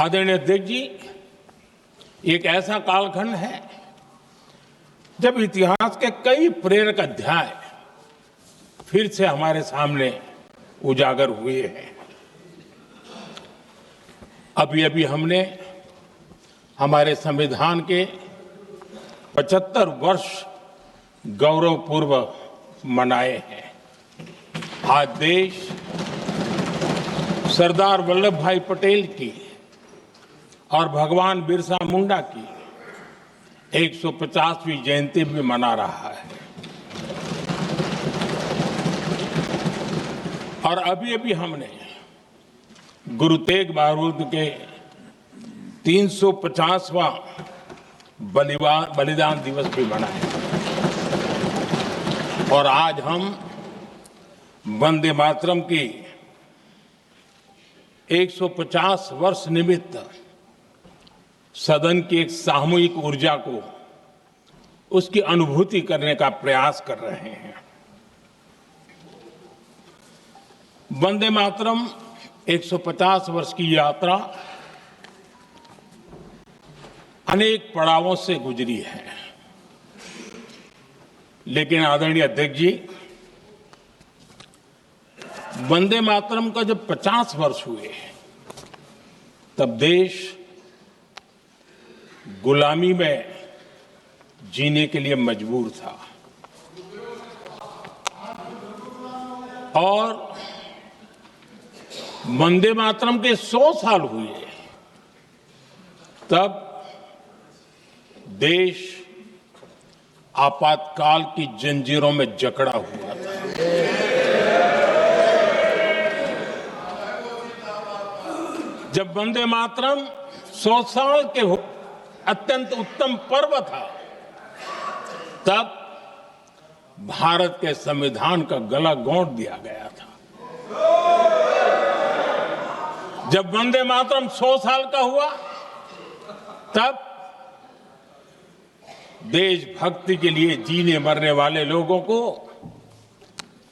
आदरणीय अध्यक्ष जी, एक ऐसा कालखंड है जब इतिहास के कई प्रेरक अध्याय फिर से हमारे सामने उजागर हुए हैं। अभी अभी हमने हमारे संविधान के 75 वर्ष गौरवपूर्व मनाए हैं। आज देश सरदार वल्लभ भाई पटेल की और भगवान बिरसा मुंडा की 150वीं जयंती भी मना रहा है। और अभी अभी हमने गुरु तेग बहादुर के 350वां बलिदान दिवस भी मनाया। और आज हम वंदे मातरम की 150 वर्ष निमित्त सदन की एक सामूहिक ऊर्जा को, उसकी अनुभूति करने का प्रयास कर रहे हैं। वंदे मातरम 150 वर्ष की यात्रा अनेक पड़ावों से गुजरी है, लेकिन आदरणीय अध्यक्ष जी, वंदे मातरम का जब 50 वर्ष हुए तब देश गुलामी में जीने के लिए मजबूर था। और वंदे मातरम के 100 साल हुए तब देश आपातकाल की जंजीरों में जकड़ा हुआ था। जब वंदे मातरम 100 साल के अत्यंत उत्तम पर्व था, तब भारत के संविधान का गला घोंट दिया गया था। जब वंदे मातरम 100 साल का हुआ, तब देशभक्ति के लिए जीने मरने वाले लोगों को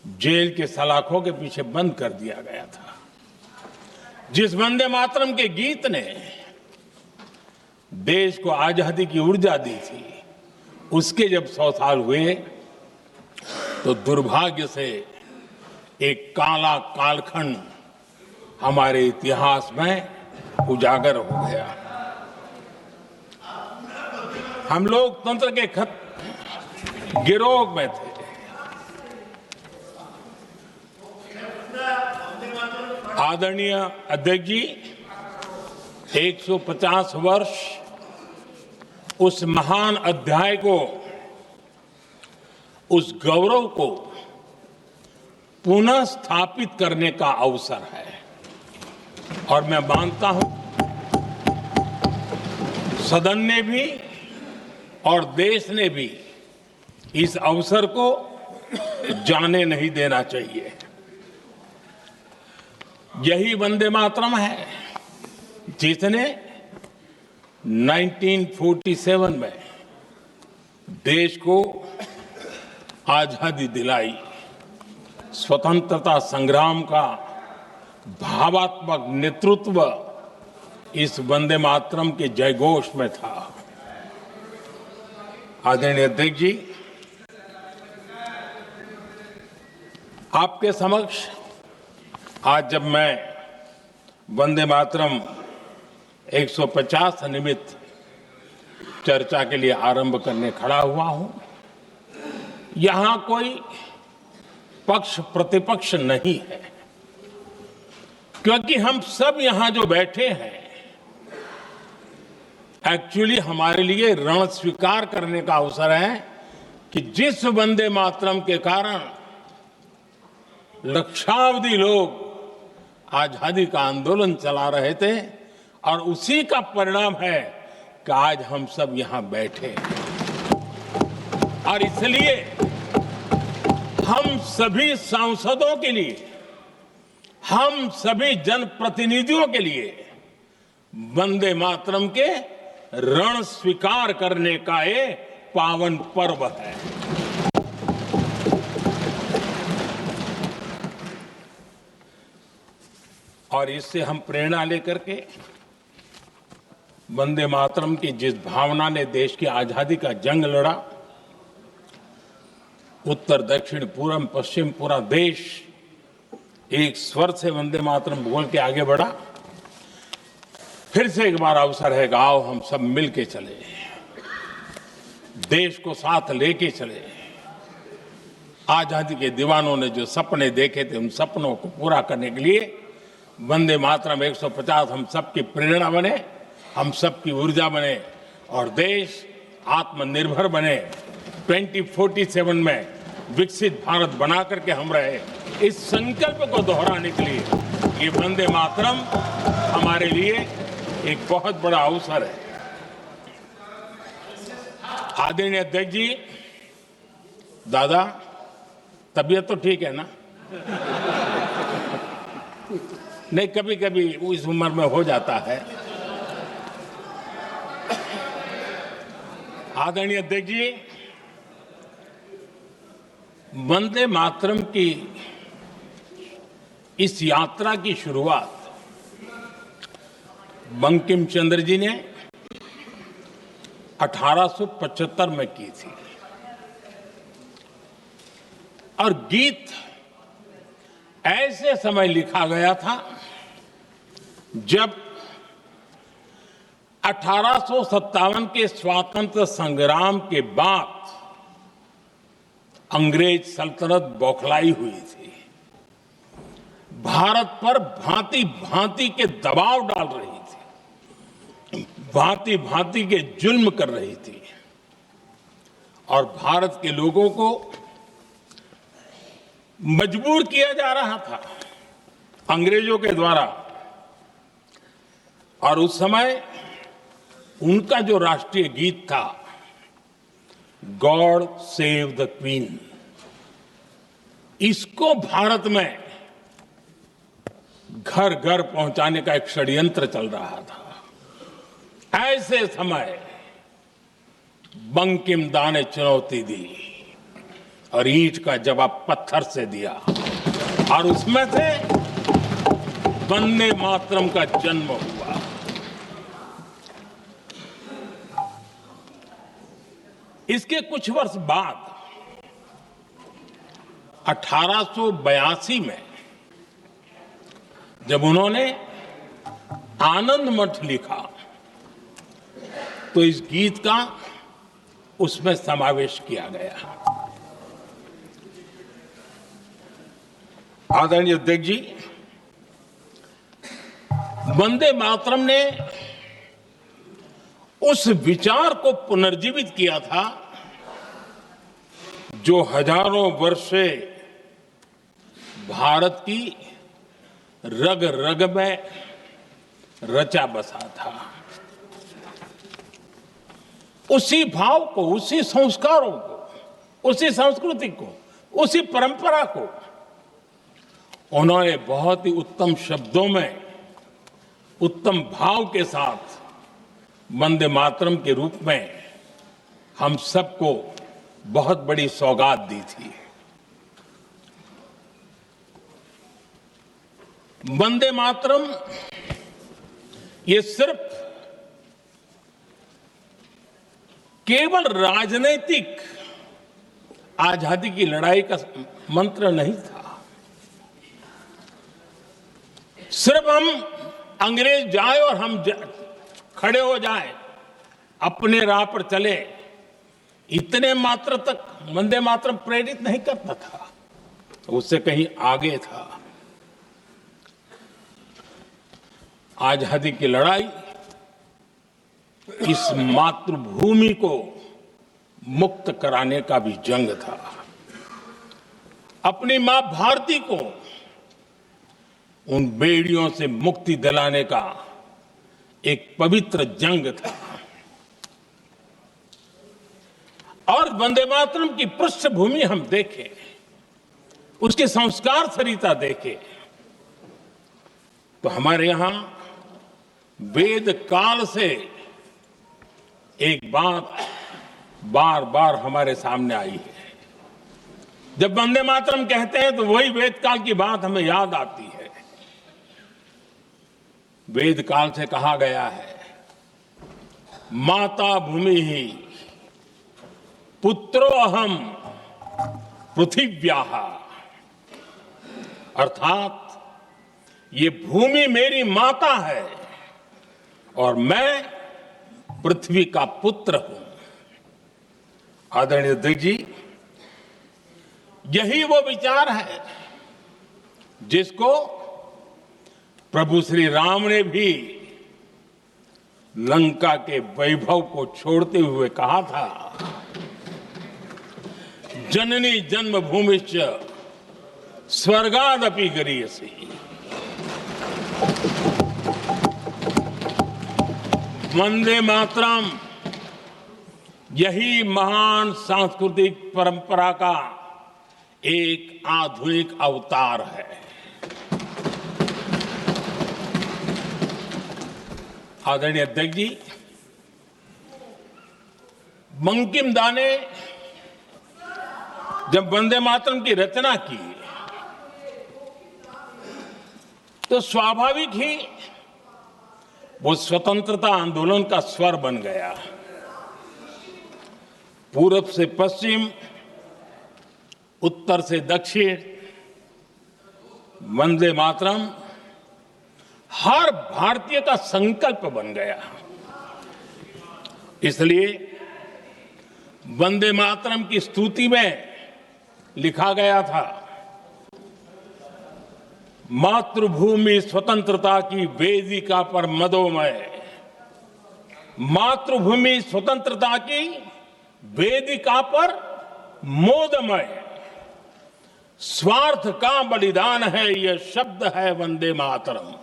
जेल के सलाखों के पीछे बंद कर दिया गया था। जिस वंदे मातरम के गीत ने देश को आजादी की ऊर्जा दी थी, उसके जब 100 साल हुए तो दुर्भाग्य से एक काला कालखंड हमारे इतिहास में उजागर हो गया। हम लोकतंत्र के गिरोह में थे। आदरणीय अध्यक्ष जी, 150 वर्ष उस महान अध्याय को, उस गौरव को पुनः स्थापित करने का अवसर है। और मैं मानता हूं सदन ने भी और देश ने भी इस अवसर को जाने नहीं देना चाहिए। यही वंदे मातरम है जिसने 1947 में देश को आजादी दिलाई। स्वतंत्रता संग्राम का भावात्मक नेतृत्व इस वंदे मातरम के जयघोष में था। आदरणीय अध्यक्ष जी, आपके समक्ष आज जब मैं वंदे मातरम 150 निमित्त चर्चा के लिए आरंभ करने खड़ा हुआ हूं, यहां कोई पक्ष प्रतिपक्ष नहीं है, क्योंकि हम सब यहां जो बैठे हैं एक्चुअली हमारे लिए रण स्वीकार करने का अवसर है कि जिस वंदे मातरम के कारण लक्षावधि लोग आजादी का आंदोलन चला रहे थे, और उसी का परिणाम है कि आज हम सब यहां बैठे हैं। और इसलिए हम सभी सांसदों के लिए, हम सभी जनप्रतिनिधियों के लिए वंदे मातरम के रण स्वीकार करने का ये पावन पर्व है। और इससे हम प्रेरणा लेकर के वंदे मातरम की जिस भावना ने देश की आजादी का जंग लड़ा, उत्तर दक्षिण पूर्व पश्चिम पूरा देश एक स्वर से वंदे मातरम बोल के आगे बढ़ा। फिर से एक बार अवसर है कि आओ हम सब मिल के चले, देश को साथ लेके चले। आजादी के दीवानों ने जो सपने देखे थे उन सपनों को पूरा करने के लिए वंदे मातरम 150 हम सबकी प्रेरणा बने, हम सबकी ऊर्जा बने और देश आत्मनिर्भर बने। 2047 में विकसित भारत बना करके हम रहे, इस संकल्प को दोहराने के लिए ये वंदे मातरम हमारे लिए एक बहुत बड़ा अवसर है। आदरणीय अध्यक्ष जी, दादा तबीयत तो ठीक है ना? नहीं, कभी कभी इस उम्र में हो जाता है। आदरणीय अध्यक्ष जी, वंदे मातरम की इस यात्रा की शुरुआत बंकिम चंद्र जी ने 1875 में की थी और गीत ऐसे समय लिखा गया था जब 1857 के स्वातंत्र संग्राम के बाद अंग्रेज सल्तनत बौखलाई हुई थी, भारत पर भांति भांति के दबाव डाल रही थी, भांति भांति के जुल्म कर रही थी और भारत के लोगों को मजबूर किया जा रहा था अंग्रेजों के द्वारा। और उस समय उनका जो राष्ट्रीय गीत था, गॉड सेव द क्वीन, इसको भारत में घर घर पहुंचाने का एक षड्यंत्र चल रहा था। ऐसे समय बंकिम दा ने चुनौती दी और ईंट का जवाब पत्थर से दिया और उसमें से वंदे मातरम का जन्म हुआ। इसके कुछ वर्ष बाद 1882 में जब उन्होंने आनंद मठ लिखा तो इस गीत का उसमें समावेश किया गया। आदरणीय अध्यक्ष जी, वंदे मातरम ने उस विचार को पुनर्जीवित किया था जो हजारों वर्ष से भारत की रग रग में रचा बसा था। उसी भाव को, उसी संस्कारों को, उसी संस्कृति को, उसी परंपरा को उन्होंने बहुत ही उत्तम शब्दों में, उत्तम भाव के साथ वंदे मातरम के रूप में हम सबको बहुत बड़ी सौगात दी थी। वंदे मातरम ये सिर्फ केवल राजनीतिक आजादी की लड़ाई का मंत्र नहीं था। सिर्फ हम अंग्रेज जाए और हम खड़े हो जाए, अपने राह पर चले, इतने मात्र तक वंदे मातरम प्रेरित नहीं करता था, उससे कहीं आगे था। आजादी की लड़ाई इस मातृभूमि को मुक्त कराने का भी जंग था, अपनी मां भारती को उन बेड़ियों से मुक्ति दिलाने का एक पवित्र जंग था। और वंदे मातरम की पृष्ठभूमि हम देखें, उसके संस्कार सरिता देखें, तो हमारे यहां वेद काल से एक बात बार बार हमारे सामने आई है। जब वंदे मातरम कहते हैं तो वही वेद काल की बात हमें याद आती है। वेद काल से कहा गया है माता भूमि ही पुत्रो अहम पृथिव्याः, अर्थात ये भूमि मेरी माता है और मैं पृथ्वी का पुत्र हूं। आदरणीय अध्यक्ष जी, यही वो विचार है जिसको प्रभु श्री राम ने भी लंका के वैभव को छोड़ते हुए कहा था, जननी जन्मभूमिश्च स्वर्गादपि गरीयसी। वंदे मातरम यही महान सांस्कृतिक परंपरा का एक आधुनिक अवतार है। आदरणीय अध्यक्ष जी, बंकिम दा ने जब वंदे मातरम की रचना की तो स्वाभाविक ही वो स्वतंत्रता आंदोलन का स्वर बन गया। पूरब से पश्चिम, उत्तर से दक्षिण, वंदे मातरम हर भारतीय का संकल्प बन गया। इसलिए वंदे मातरम की स्तुति में लिखा गया था, मातृभूमि स्वतंत्रता की वेदिका पर मदोमय, मातृभूमि स्वतंत्रता की वेदिका पर मोदमय, स्वार्थ का बलिदान है यह शब्द है वंदे मातरम।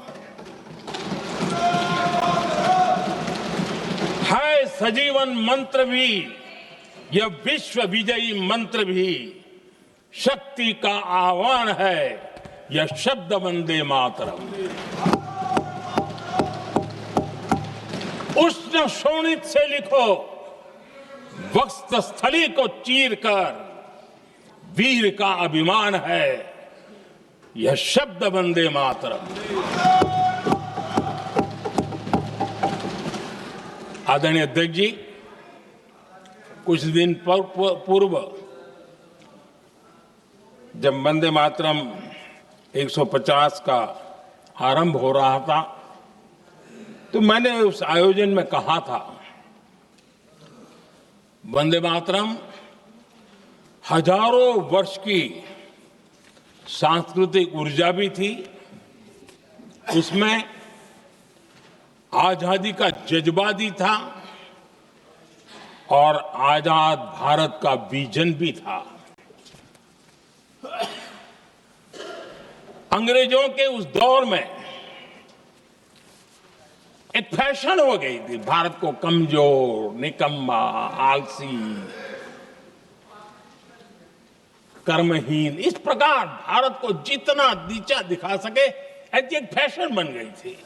है सजीवन मंत्र भी यह विश्व विजयी मंत्र भी, शक्ति का आह्वान है यह शब्द वंदे मातरम। उष्ण शोणित से लिखो, वक्षस्थली को चीरकर, वीर का अभिमान है यह शब्द वंदे मातरम। आदरणीय अध्यक्ष जी, कुछ दिन पूर्व जब वंदे मातरम 150 का आरंभ हो रहा था तो मैंने उस आयोजन में कहा था, वंदे मातरम हजारों वर्ष की सांस्कृतिक ऊर्जा भी थी, उसमें आजादी का जज्बा भी था और आजाद भारत का विजन भी था। अंग्रेजों के उस दौर में एक फैशन हो गई थी भारत को कमजोर, निकम्मा, आलसी, कर्महीन, इस प्रकार भारत को जितना नीचा दिखा सके ऐसी एक फैशन बन गई थी।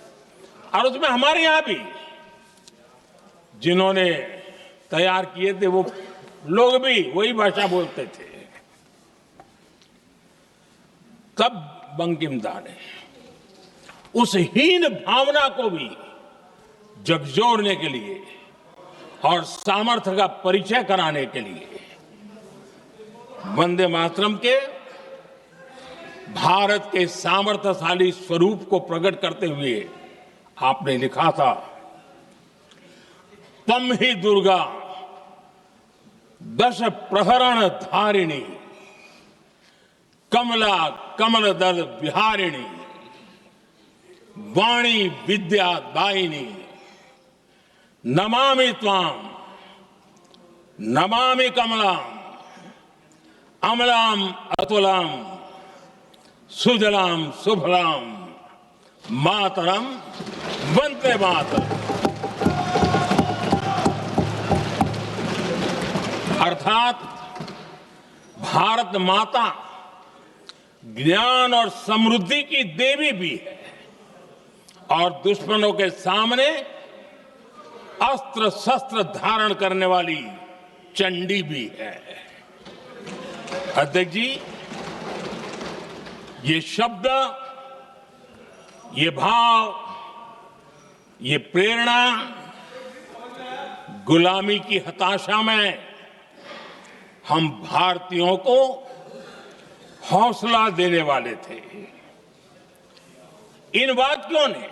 और उसमें हमारे यहां भी जिन्होंने तैयार किए थे वो लोग भी वही भाषा बोलते थे। तब बंकिम दा ने उस हीन भावना को भी झकझोरने के लिए और सामर्थ्य का परिचय कराने के लिए वंदे मातरम के भारत के सामर्थ्यशाली स्वरूप को प्रकट करते हुए आपने लिखा था, तम ही दुर्गा दश प्रहरण धारिणी, कमला कमल दल विहारिणी, वाणी विद्या दायिनी, नमामि त्वाम नमामि कमलाम, अमलाम अतुलाम, सुजलाम सुफलाम, मातरम वंदे मातरम। अर्थात भारत माता ज्ञान और समृद्धि की देवी भी है और दुश्मनों के सामने अस्त्र शस्त्र धारण करने वाली चंडी भी है। अध्यक्ष जी, ये शब्द, ये भाव, ये प्रेरणा गुलामी की हताशा में हम भारतीयों को हौसला देने वाले थे। इन वाक्यों ने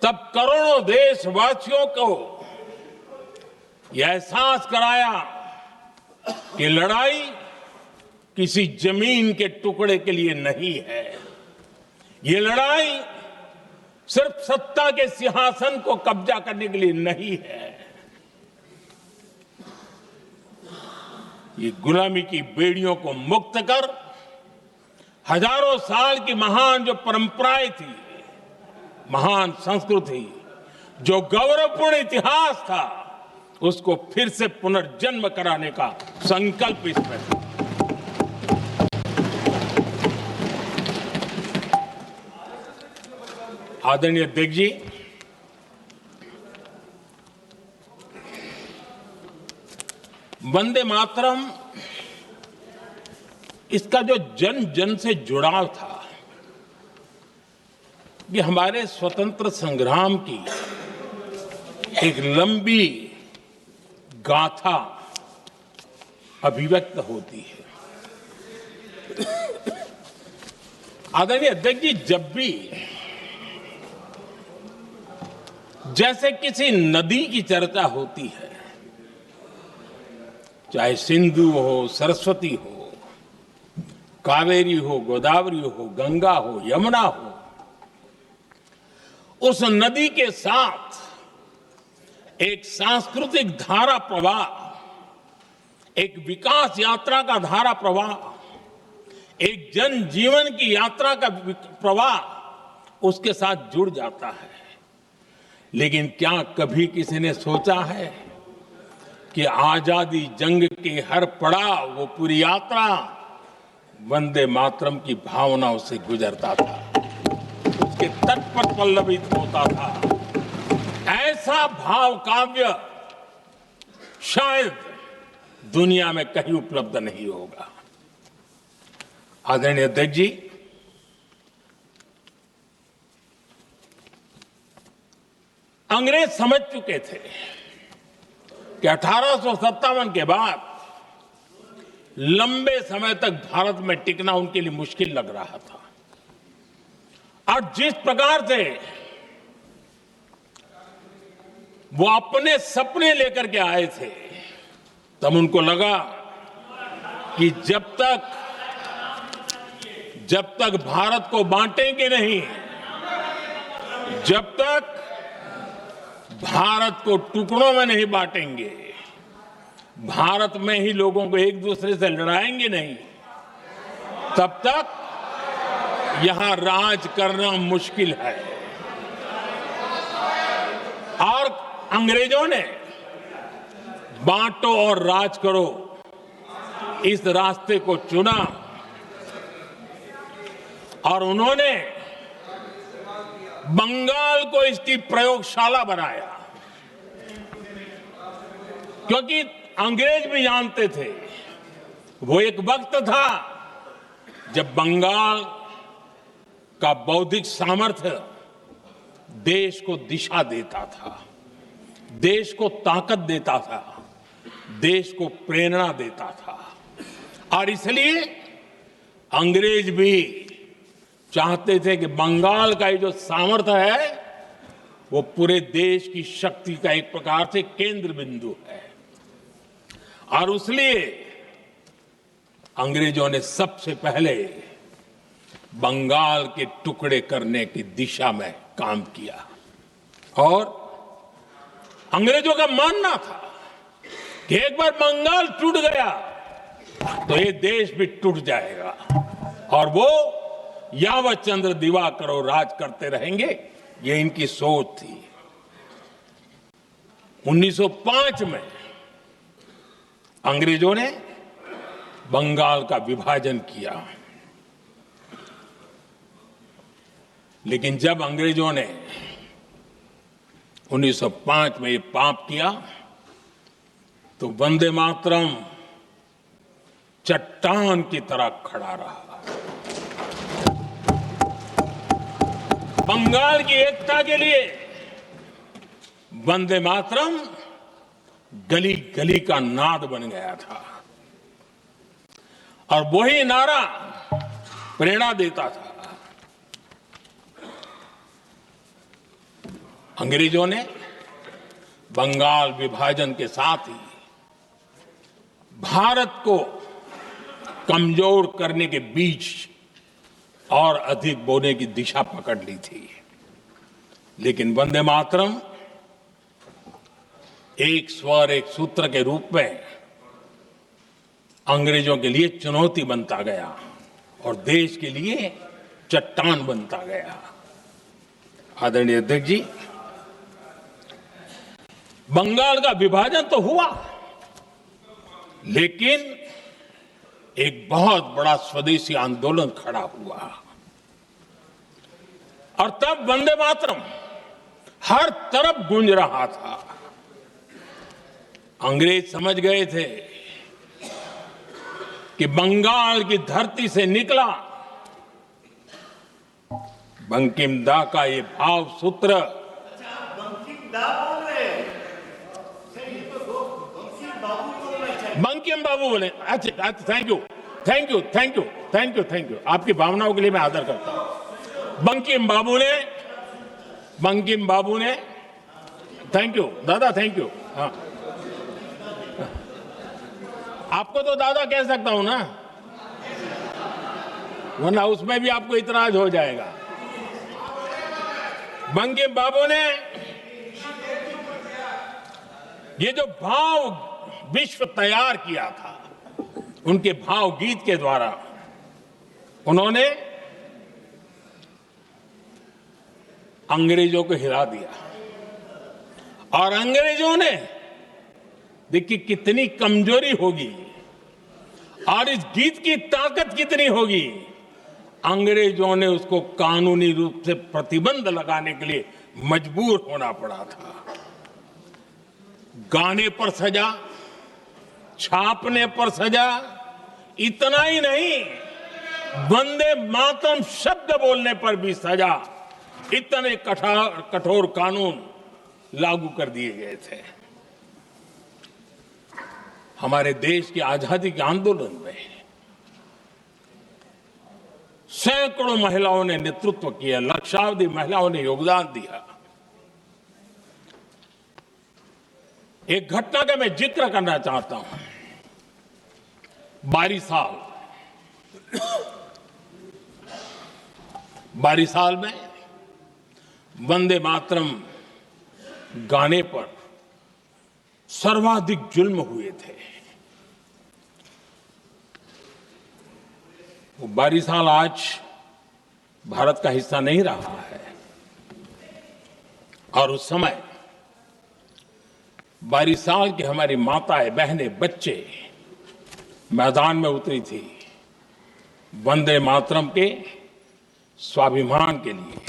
तब करोड़ों देशवासियों को यह एहसास कराया कि लड़ाई किसी जमीन के टुकड़े के लिए नहीं है। ये लड़ाई सिर्फ सत्ता के सिंहासन को कब्जा करने के लिए नहीं है। ये गुलामी की बेड़ियों को मुक्त कर हजारों साल की महान जो परंपराएं थी, महान संस्कृति, जो गौरवपूर्ण इतिहास था, उसको फिर से पुनर्जन्म कराने का संकल्प इसमें था। आदरणीय अध्यक्ष जी, वंदे मातरम, इसका जो जन जन से जुड़ाव था, ये हमारे स्वतंत्र संग्राम की एक लंबी गाथा अभिव्यक्त होती है। आदरणीय अध्यक्ष जी, जब भी जैसे किसी नदी की चर्चा होती है, चाहे सिंधु हो, सरस्वती हो, कावेरी हो, गोदावरी हो, गंगा हो, यमुना हो, उस नदी के साथ एक सांस्कृतिक धारा प्रवाह, एक विकास यात्रा का धारा प्रवाह, एक जन जीवन की यात्रा का प्रवाह उसके साथ जुड़ जाता है। लेकिन क्या कभी किसी ने सोचा है कि आजादी जंग के हर पड़ाव, वो पूरी यात्रा वंदे मातरम की भावनाओं से गुजरता था, उसके तट पर पल्लवित होता था। ऐसा भाव काव्य शायद दुनिया में कहीं उपलब्ध नहीं होगा। आदरणीय अध्यक्ष जी, अंग्रेज समझ चुके थे कि 1857 के बाद लंबे समय तक भारत में टिकना उनके लिए मुश्किल लग रहा था। और जिस प्रकार से वो अपने सपने लेकर के आए थे, तब उनको लगा कि जब तक भारत को बांटेंगे नहीं, जब तक भारत को टुकड़ों में नहीं बांटेंगे, भारत में ही लोगों को एक दूसरे से लड़ाएंगे नहीं, तब तक यहां राज करना मुश्किल है। और अंग्रेजों ने बांटो और राज करो इस रास्ते को चुना और उन्होंने बंगाल को इसकी प्रयोगशाला बनाया। क्योंकि अंग्रेज भी जानते थे, वो एक वक्त था जब बंगाल का बौद्धिक सामर्थ्य देश को दिशा देता था, देश को ताकत देता था, देश को प्रेरणा देता था। और इसलिए अंग्रेज भी चाहते थे कि बंगाल का ये जो सामर्थ्य है वो पूरे देश की शक्ति का एक प्रकार से केंद्र बिंदु है। और इसलिए अंग्रेजों ने सबसे पहले बंगाल के टुकड़े करने की दिशा में काम किया। और अंग्रेजों का मानना था कि एक बार बंगाल टूट गया तो ये देश भी टूट जाएगा और वो यावत चंद्र दिवाकरो राज करते रहेंगे, ये इनकी सोच थी। 1905 में अंग्रेजों ने बंगाल का विभाजन किया। लेकिन जब अंग्रेजों ने 1905 में ये पाप किया तो वंदे मातरम चट्टान की तरह खड़ा रहा। बंगाल की एकता के लिए वंदे मातरम गली गली का नाद बन गया था और वही नारा प्रेरणा देता था। अंग्रेजों ने बंगाल विभाजन के साथ ही भारत को कमजोर करने के बीच और अधिक बोने की दिशा पकड़ ली थी। लेकिन वंदे मातरम एक स्वर एक सूत्र के रूप में अंग्रेजों के लिए चुनौती बनता गया और देश के लिए चट्टान बनता गया। आदरणीय अध्यक्ष जी, बंगाल का विभाजन तो हुआ, लेकिन एक बहुत बड़ा स्वदेशी आंदोलन खड़ा हुआ और तब वंदे मातरम हर तरफ गूंज रहा था। अंग्रेज समझ गए थे कि बंगाल की धरती से निकला बंकिम दा का ये भाव सूत्र, बंकिम बाबू बोले। अच्छा, thank you thank you thank you thank you thank you, आपकी भावनाओं के लिए मैं आदर करता हूं। बंकिम बाबू ने थैंक यू दादा, थैंक यू। हाँ, आपको तो दादा कह सकता हूं ना, वरना उसमें भी आपको इतराज हो जाएगा। बंकिम बाबू ने ये जो भाव विश्व तैयार किया था, उनके भाव गीत के द्वारा उन्होंने अंग्रेजों को हिला दिया और अंग्रेजों ने देखिए कितनी कमजोरी होगी और इस गीत की ताकत कितनी होगी। अंग्रेजों ने उसको कानूनी रूप से प्रतिबंध लगाने के लिए मजबूर होना पड़ा था। गाने पर सजा, छापने पर सजा, इतना ही नहीं, वंदे मातरम शब्द बोलने पर भी सजा। इतने कठोर कानून लागू कर दिए गए थे। हमारे देश की आजादी के आंदोलन में सैकड़ों महिलाओं ने नेतृत्व किया, लक्षावधि महिलाओं ने योगदान दिया। एक घटना का मैं जिक्र करना चाहता हूं। 22 साल में वंदे मातरम गाने पर सर्वाधिक जुल्म हुए थे। वो 22 साल आज भारत का हिस्सा नहीं रहा है और उस समय 22 साल की हमारी माताएं, बहनें, बच्चे मैदान में उतरी थी वंदे मातरम के स्वाभिमान के लिए।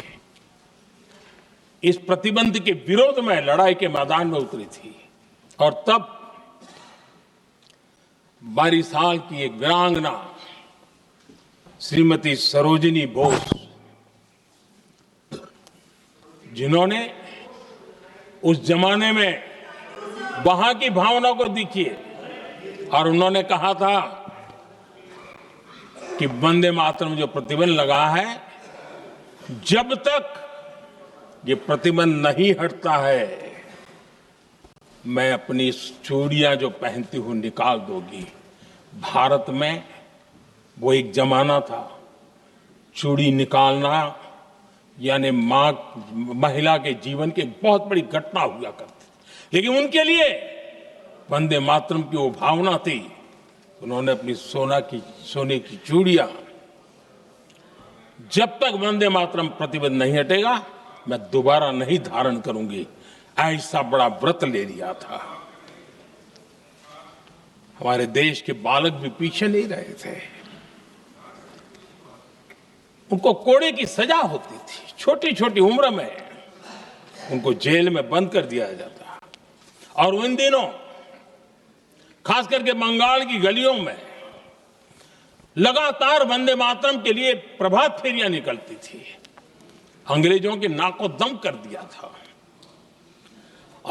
इस प्रतिबंध के विरोध में लड़ाई के मैदान में उतरी थी और तब 22 साल की एक वीरांगना श्रीमती सरोजिनी बोस, जिन्होंने उस जमाने में वहां की भावना को देखिए और उन्होंने कहा था कि वंदे मातरम जो प्रतिबंध लगा है, जब तक ये प्रतिबंध नहीं हटता है, मैं अपनी चूड़ियां जो पहनती हूं निकाल दूंगी। भारत में वो एक जमाना था, चूड़ी निकालना यानी महिला के जीवन की बहुत बड़ी घटना हुआ करती, लेकिन उनके लिए वंदे मातरम की वो भावना थी। उन्होंने अपनी सोने की चूड़ियां, जब तक वंदे मातरम प्रतिबंध नहीं हटेगा मैं दोबारा नहीं धारण करूंगी, ऐसा बड़ा व्रत ले लिया था। हमारे देश के बालक भी पीछे नहीं रहे थे। उनको कोड़े की सजा होती थी, छोटी छोटी उम्र में उनको जेल में बंद कर दिया जाता। और उन दिनों खास करके बंगाल की गलियों में लगातार वंदे मातरम के लिए प्रभात फेरियां निकलती थी। अंग्रेजों के नाक को दम कर दिया था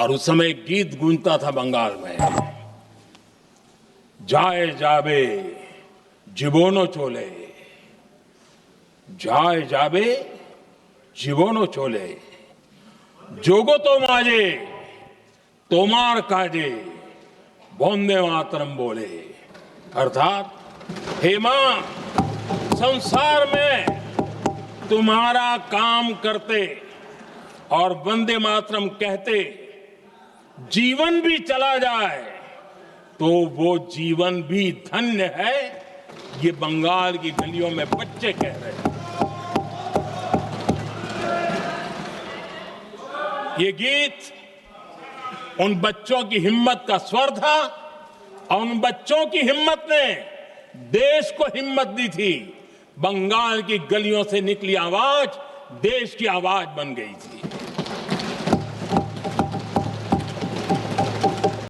और उस समय एक गीत गूंजता था बंगाल में, जाए जाबे जीवनो चोले, जाए जाबे जीवनो चोले, जोगो तो माजे तोमार काजे वंदे मातरम बोले। अर्थात हे मां, संसार में तुम्हारा काम करते और वंदे मातरम कहते जीवन भी चला जाए तो वो जीवन भी धन्य है, ये बंगाल की गलियों में बच्चे कह रहे हैं। ये गीत उन बच्चों की हिम्मत का स्वर था और उन बच्चों की हिम्मत ने देश को हिम्मत दी थी। बंगाल की गलियों से निकली आवाज देश की आवाज बन गई थी।